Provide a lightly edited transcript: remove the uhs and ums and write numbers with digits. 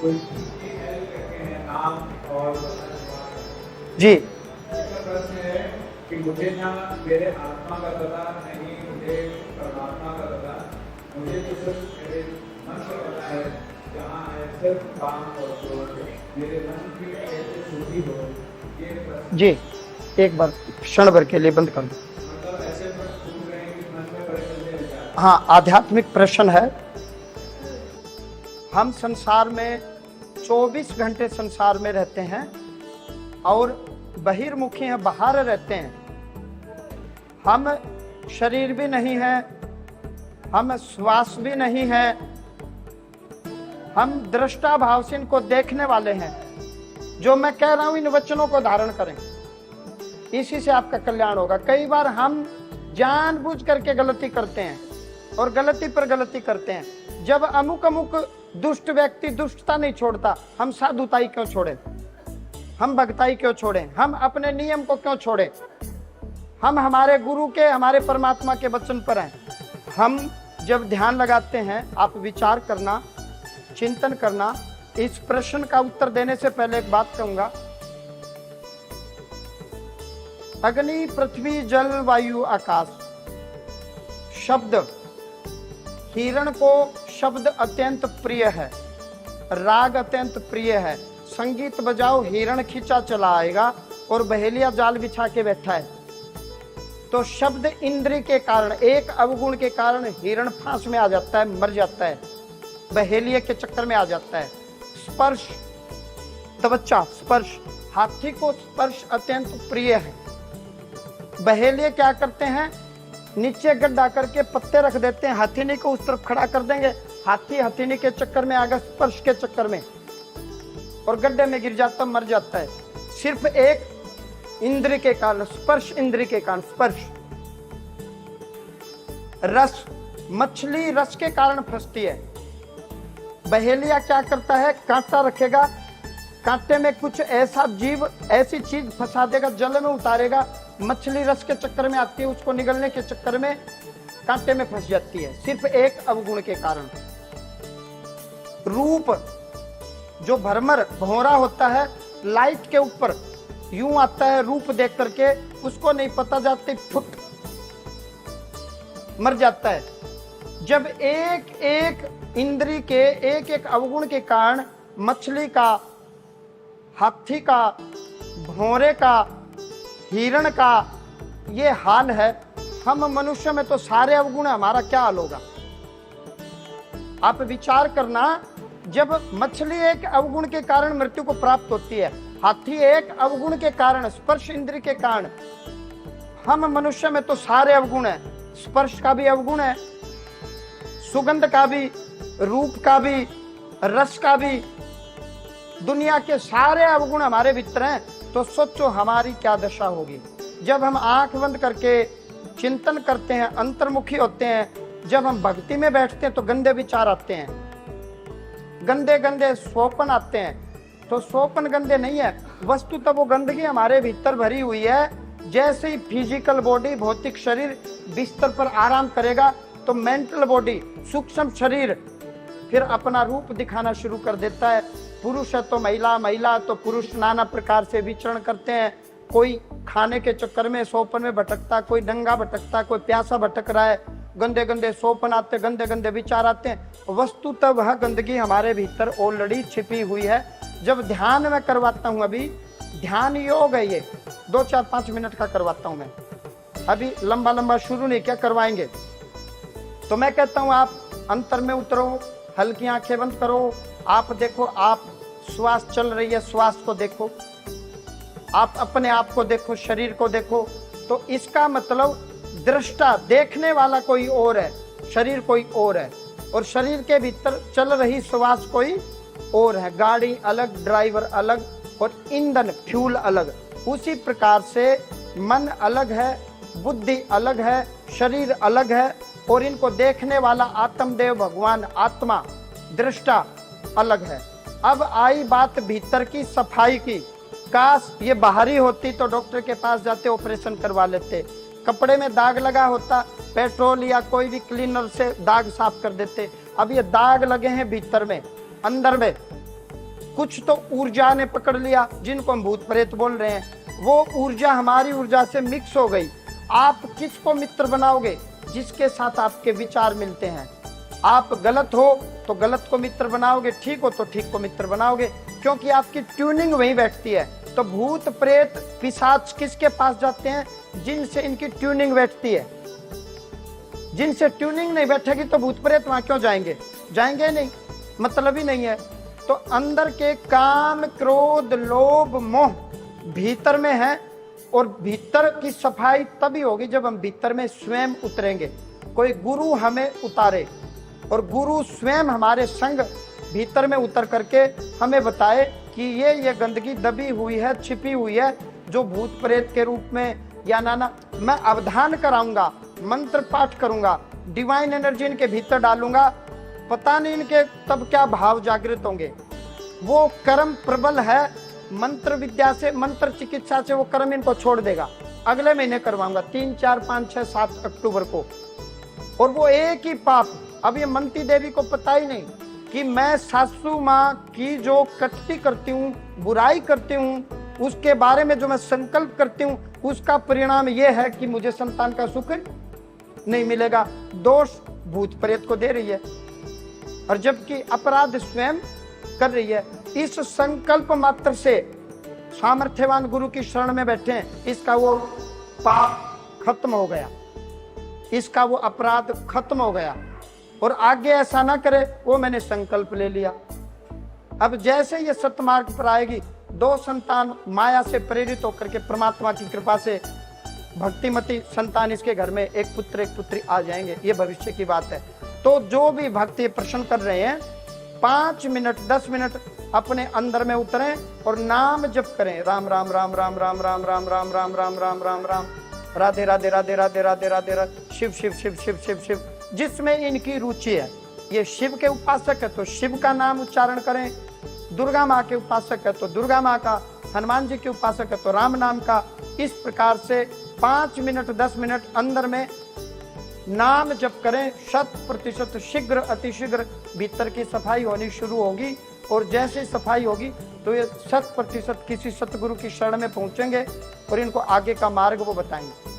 कोई एल करके है नाम और जी इसका प्रश्न है कि मुझे ना मेरे आत्मा का पता नहीं, मुझे परमात्मा का पता, मुझे तो सिर्फ मेरे मन का पता है जहाँ है सिर्फ काम और क्रोध। मेरे मन की कैसे शुद्धि हो, ये प्रश्न। जी, एक बार क्षण भर के लिए बंद कर दो। मतलब ऐसे प्रश्न पूछ रहे हैं कि मन में बड़े बड़े विचार। हाँ, आध्यात्मिक प्रश्न है। हम संसार में 24 घंटे संसार में रहते हैं और बहिर्मुखी हैं, बाहर रहते हैं। हम शरीर भी नहीं है, हम श्वास भी नहीं है, हम दृष्टा भाव से इनको देखने वाले हैं। जो मैं कह रहा हूं इन वचनों को धारण करें, इसी से आपका कल्याण होगा। कई बार हम जानबूझ करके गलती करते हैं और गलती पर गलती करते हैं। जब अमुक अमुक दुष्ट व्यक्ति दुष्टता नहीं छोड़ता, हम साधुताई क्यों छोड़े, हम भक्ताई क्यों छोड़े, हम अपने नियम को क्यों छोड़े। हम हमारे गुरु के, हमारे परमात्मा के वचन पर हैं। हम जब ध्यान लगाते हैं, आप विचार करना, चिंतन करना। इस प्रश्न का उत्तर देने से पहले एक बात कहूंगा। अग्नि, पृथ्वी, जल, वायु, आकाश, शब्द, हिरण को शब्द अत्यंत प्रिय है, राग अत्यंत प्रिय है। संगीत बजाओ, हिरण खींचा चला आएगा और बहेलिया जाल बिछा के बैठा है। तो शब्द इंद्रिय के कारण, एक अवगुण के कारण हिरण फांस में आ जाता है, मर जाता है, बहेलिया के चक्कर में आ जाता है। स्पर्श, त्वचा, स्पर्श, हाथी को स्पर्श अत्यंत प्रिय है। बहेलिया क्या करते हैं, नीचे गड्ढा करके पत्ते रख देते हैं, हाथीनी को उस तरफ खड़ा कर देंगे, हाथी हथीनी के चक्कर में आगे, स्पर्श के चक्कर में, और गड्ढे में गिर जाता, मर जाता है। सिर्फ एक इंद्रिय के कारण, स्पर्श इंद्रिय के कारण। स्पर्श, रस, मछली रस के कारण फंसती है। बहेलिया क्या करता है, कांटा रखेगा, कांटे में कुछ ऐसा जीव, ऐसी चीज फंसा देगा, जल में उतारेगा, मछली रस के चक्कर में आती है, उसको निगलने के चक्कर में कांटे में फंस जाती है, सिर्फ एक अवगुण के कारण। रूप, जो भ्रमर भौरा होता है, लाइट के ऊपर यूं आता है रूप देख करके, उसको नहीं पता जाती, फुट मर जाता है। जब एक एक इंद्री के, एक एक अवगुण के कारण मछली का, हाथी का, भौरे का, हिरण का ये हाल है, हम मनुष्य में तो सारे अवगुण है, हमारा क्या हाल होगा। आप विचार करना, जब मछली एक अवगुण के कारण मृत्यु को प्राप्त होती है, हाथी एक अवगुण के कारण, स्पर्श इंद्रिय के कारण, हम मनुष्य में तो सारे अवगुण है। स्पर्श का भी अवगुण है, सुगंध का भी, रूप का भी, रस का भी, दुनिया के सारे अवगुण हमारे भीतर हैं। तो सोचो हमारी क्या दशा होगी। जब हम आंख बंद करके चिंतन करते हैं, अंतर्मुखी होते हैं, जब हम भक्ति में बैठते हैं तो गंदे विचार आते हैं, गंदे गंदे स्वप्न आते हैं। तो स्वप्न गंदे नहीं है, वस्तु तो वो गंदगी हमारे भीतर भरी हुई है। जैसे ही फिजिकल बॉडी, भौतिक शरीर बिस्तर पर आराम करेगा, तो मेंटल बॉडी, सूक्ष्म शरीर फिर अपना रूप दिखाना शुरू कर देता है। पुरुष है तो महिला, महिला तो पुरुष, नाना प्रकार से विचरण करते हैं। कोई खाने के चक्कर में स्वप्न में भटकता, कोई नंगा भटकता, कोई प्यासा भटक रहा है, गंदे गंदे स्वप्न आते, गंदे गंदे विचार आते हैं। वस्तुतः वह गंदगी हमारे भीतर ऑलरेडी छिपी हुई है। जब ध्यान में करवाता हूँ, अभी ध्यान योग है, ये 2-4-5 मिनट का करवाता हूँ मैं, अभी लंबा लंबा शुरू नहीं किया, करवाएंगे। तो मैं कहता हूँ आप अंतर में उतरो, हल्की आंखें बंद करो, आप देखो, आप श्वास चल रही है, श्वास को देखो, आप अपने आप को देखो, शरीर को देखो। तो इसका मतलब दृष्टा, देखने वाला कोई और है, शरीर कोई और है, और शरीर के भीतर चल रही श्वास कोई और है। गाड़ी अलग, ड्राइवर अलग, और ईंधन फ्यूल अलग। उसी प्रकार से मन अलग है, बुद्धि अलग है, शरीर अलग है, और इनको देखने वाला आत्मदेव भगवान, आत्मा, दृष्टा अलग है। अब आई बात भीतर की सफाई की। काश ये बाहरी होती तो डॉक्टर के पास जाते, ऑपरेशन करवा लेते। कपड़े में दाग लगा होता, पेट्रोल या कोई भी क्लीनर से दाग साफ कर देते। अब ये दाग लगे हैं भीतर में, अंदर में, कुछ तो ऊर्जा ने पकड़ लिया, जिनको हम भूत प्रेत बोल रहे हैं, वो ऊर्जा हमारी ऊर्जा से मिक्स हो गई। आप किसको मित्र बनाओगे? जिसके साथ आपके विचार मिलते हैं। आप गलत हो तो गलत को मित्र बनाओगे, ठीक हो तो ठीक को मित्र बनाओगे, क्योंकि आपकी ट्यूनिंग वहीं बैठती है। तो भूत प्रेत पिशाच किसके पास जाते हैं? जिनसे इनकी ट्यूनिंग बैठती है। जिनसे ट्यूनिंग नहीं बैठेगी तो भूत प्रेत वहां क्यों जाएंगे? जाएंगे नहीं, मतलब ही नहीं है। तो अंदर के काम, क्रोध, लोभ, मोह भीतर में है, और भीतर की सफाई तभी होगी जब हम भीतर में स्वयं उतरेंगे। कोई गुरु हमें उतारे, और गुरु स्वयं हमारे संग भीतर में उतर करके हमें बताए कि ये गंदगी दबी हुई है, छिपी हुई है, जो भूत प्रेत के रूप में या नाना। मैं अवधान कराऊंगा, मंत्र पाठ करूंगा, डिवाइन एनर्जी इनके भीतर डालूंगा, पता नहीं इनके तब क्या भाव जागृत होंगे। वो कर्म प्रबल है, मंत्र विद्या से, मंत्र चिकित्सा से वो कर्म इनको छोड़ देगा। अगले महीने करवाऊंगा 3, 4, 5, 6, 7 अक्टूबर को। और वो एक ही पाप, अब ये मनती देवी को पता ही नहीं कि मैं सासू माँ की जो कटती करती हूँ, बुराई करती हूँ, उसके बारे में जो मैं संकल्प करती हूँ, उसका परिणाम ये है कि मुझे संतान का सुख नहीं मिलेगा। दोष भूत प्रेत को दे रही है, और जबकि अपराध स्वयं कर रही है। इस संकल्प मात्र से सामर्थ्यवान गुरु की शरण में बैठे हैं, इसका वो पाप खत्म हो गया, इसका वो अपराध खत्म हो गया, और आगे ऐसा ना करे, वो मैंने संकल्प ले लिया। अब जैसे ये सतमार्ग पर आएगी, 2 संतान माया से प्रेरित होकर के परमात्मा की कृपा से भक्तिमती संतान इसके घर में, एक पुत्र एक पुत्री आ जाएंगे। ये भविष्य की बात है। तो जो भी भक्ति प्रश्न कर रहे हैं, 5 मिनट 10 मिनट अपने अंदर में उतरें और नाम जप करें, राम राम राम राम राम राम राम राम राम राम राम राम राम, राधे राधे राधे राधे राधे राधे राधे, शिव शिव शिव शिव शिव शिव, जिसमें इनकी रुचि है। ये शिव के उपासक है तो शिव का नाम उच्चारण करें, दुर्गा माँ के उपासक है तो दुर्गा माँ का, हनुमान जी के उपासक है तो राम नाम का। इस प्रकार से 5 मिनट 10 मिनट अंदर में नाम जप करें। 100% शीघ्र अतिशीघ्र भीतर की सफाई होनी शुरू होगी, और जैसे सफाई होगी तो ये 100% किसी सतगुरु की शरण में पहुंचेंगे और इनको आगे का मार्ग वो बताएंगे।